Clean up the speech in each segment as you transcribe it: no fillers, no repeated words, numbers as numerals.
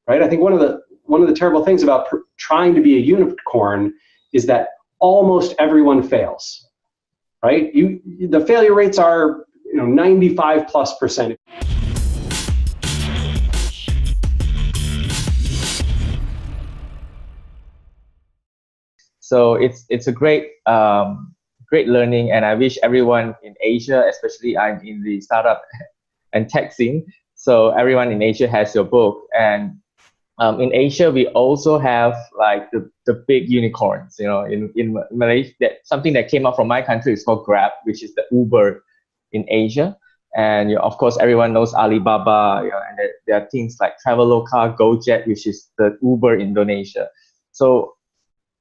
right? I think one of the terrible things about trying to be a unicorn is that almost everyone fails, right? The failure rates are 95+%. So it's a great learning, and I wish everyone in Asia, especially I'm in the startup and tech scene, so everyone in Asia has your book. And in Asia, we also have like the big unicorns. In Malaysia, something that came up from my country is called Grab, which is the Uber in Asia. And of course, everyone knows Alibaba. And there are things like Traveloka, Gojek, which is the Uber in Indonesia. So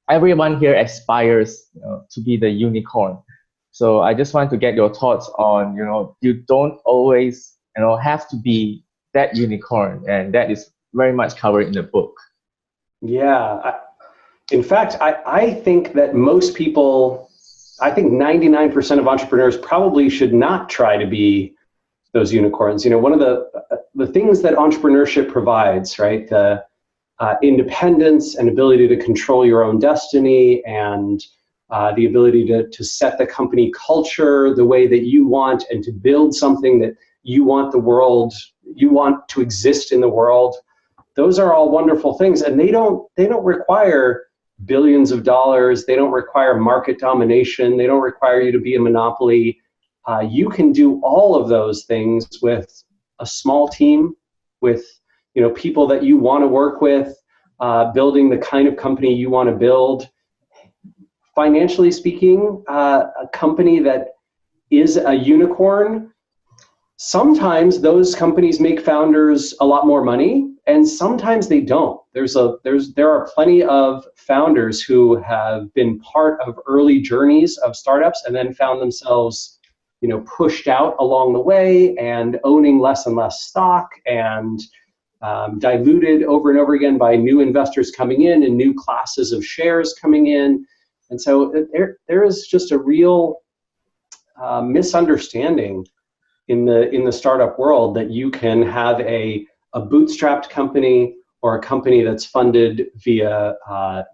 everyone here aspires to be the unicorn. So I just want to get your thoughts on, you don't always have to be that unicorn, and that is very much covered in the book. Yeah. In fact, I think that most people, I think 99% of entrepreneurs probably should not try to be those unicorns. One of the things that entrepreneurship provides, right? The independence and ability to control your own destiny, and the ability to set the company culture the way that you want, and to build something that you want to exist in the world. Those are all wonderful things, and they don't require billions of dollars. They don't require market domination. They don't require you to be a monopoly. You can do all of those things with a small team, with people that you want to work with, building the kind of company you want to build. Financially speaking, a company that is a unicorn, sometimes those companies make founders a lot more money, and sometimes they don't. There are plenty of founders who have been part of early journeys of startups and then found themselves pushed out along the way, and owning less and less stock, and diluted over and over again by new investors coming in and new classes of shares coming in. And so there is just a real misunderstanding in the startup world that you can have a bootstrapped company, or a company that's funded via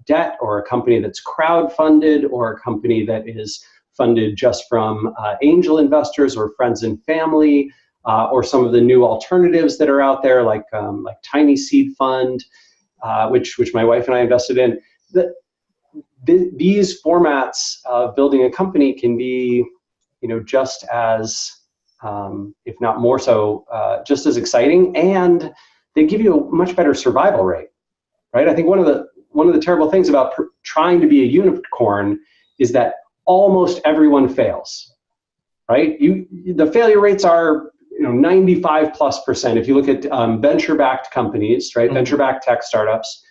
debt, or a company that's crowdfunded, or a company that is funded just from angel investors or friends and family, or some of the new alternatives that are out there, like Tiny Seed Fund, which my wife and I invested in. These formats of building a company can be, just as, if not more so, just as exciting, and they give you a much better survival rate, right? I think one of the terrible things about trying to be a unicorn is that almost everyone fails, right? The failure rates are 95+%. If you look at venture-backed companies, right? Mm-hmm. Venture-backed tech startups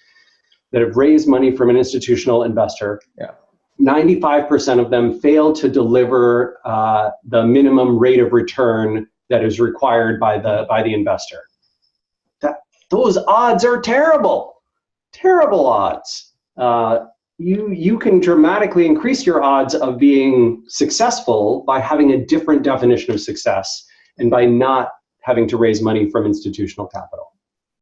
that have raised money from an institutional investor, 95% of them fail to deliver the minimum rate of return that is required by the investor. Those odds are terrible odds. You can dramatically increase your odds of being successful by having a different definition of success, and by not having to raise money from institutional capital.